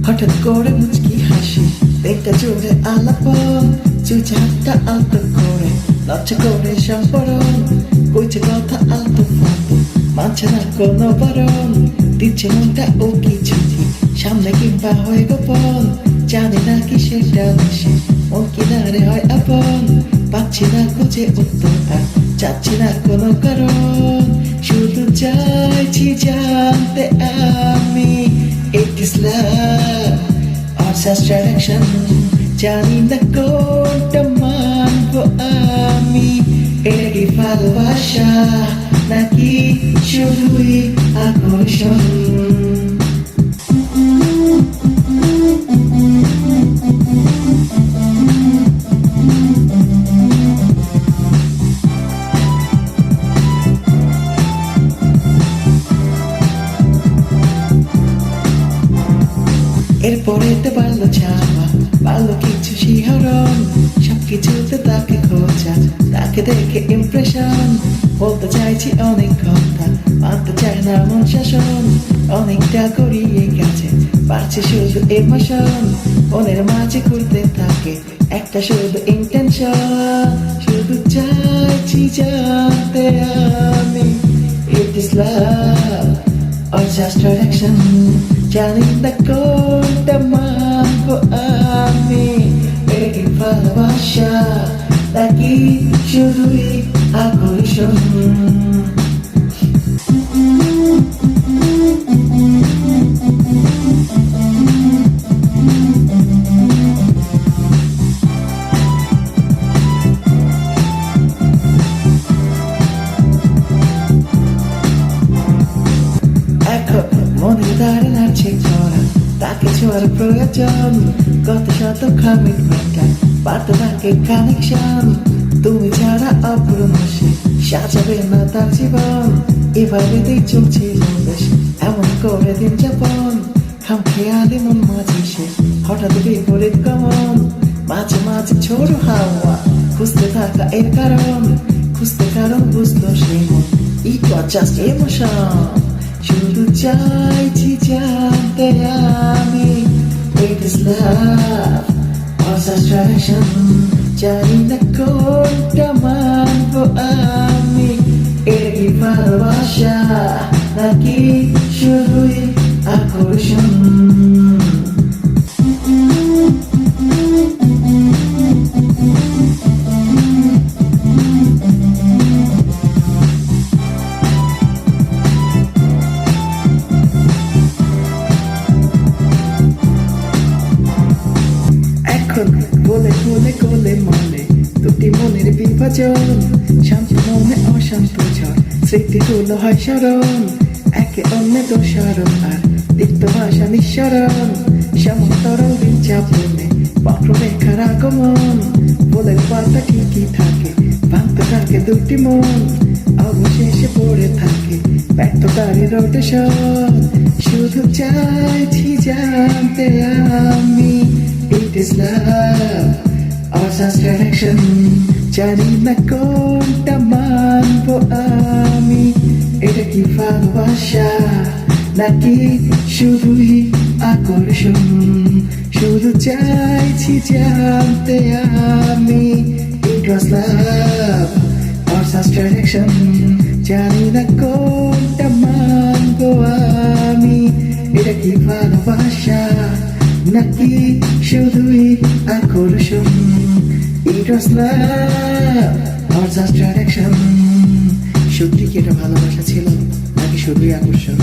হঠাৎ করে মুচকি হাসি, একটা জোরে আলাপন, চুইছে হাতটা আলতো করে, লজ্জা করে সম্পরণ, কইছে কথা আলতো ফালতু, মানছে না কোনো বারণ, দিচ্ছে মনটা ও কিছু সামনে কিংবা হয় গোপন, জানে না কি সেটা সে মন কিনারে হয় আপন, পাচ্ছি না খুঁজে উত্তর আর চাচ্ছি না কোনো কারণ, শুধু চাইছি জানতে আমি it is love or just direction, জানি না কোনটা মানবো আমি, এটা কি ভালোবাসা নাকি শুধুই আকর্ষণ। এরপরে তো বাড়লো চাওয়া, বাড়লো কিছু শিহরণ, সবকিছুতে তাকে খোঁজা, তাকে দেখে ইমপ্রেশন, বলতে চাইছি অনেক কথা, মানতে চায় না মন শাসন, অনেকটা গড়িয়ে গেছে, পারছে শুধু ইমোশন, মনের মাঝে ঘুরতে থাকে একটা শুধু ইন্টেনশন, শুধু চাইছি জানতে আমি it is love or just direction, জানি না কোনটা মানবো আমি, এটা কি ভালোবাসা নাকি শুধুই আকর্ষণ। মনে দাঁড়ে নাচছে করা, তাকে ছোঁয়ার প্রয়োজন, কত শত কমিটমেন্টটা বাড়তে থাকে কানেকশন, তুমি ছাড়া অপূর্ণ সে সাজাবে না তার জীবন, এভাবেই চলছিল বেশ এমন করে দিন যাপন, খামখেয়ালি মন মাঝে সে হঠাৎ বিপরীত গমন, মাঝে মাঝে ছোট হাওয়া খুঁজতে থাকা এর কারণ, খুঁজতে কারণ বুঝলো সে মন it was just emotion, শুধু চাইছি জানতে আমি it is love or just direction, জানি না কোনটা মানবো আমি, এটা কি ভালোবাসা নাকি শুধুই আকর্ষণ। বলে বলে কোলে মনে দুটি মনের বিভাজন, শান্ত মনে অশান্ত ঝড়, স্মৃতিগুলো হয় স্মরণ, একে অন্যে দোষারণ আর তিক্ত ভাষা নিঃসরণ, সমতরল দিন চাপনে বক্ররেখার আগমন, বলের পাতা ঠিকই থাকে ভাঙতে থাকে দুটি মন, অবশেষে পড়ে থাকে ব্যর্থতারই রোটেশন, শুধু চাইছি জানতে আমি it is love or just direction, জানি না কোনটা মানবো আমি, এটা কি ভালোবাসা নাকি শুধুই আকর্ষণ, শুধু চাইছি জানতে আমি it was love or just direction, জানি না কোনটা মানবো আমি, এটা কি ভালোবাসা নাকি শুধুই আকর্ষণ, it was love or just direction, সত্যি কি এটা ভালোবাসা ছিল নাকি শুধুই আকর্ষণ।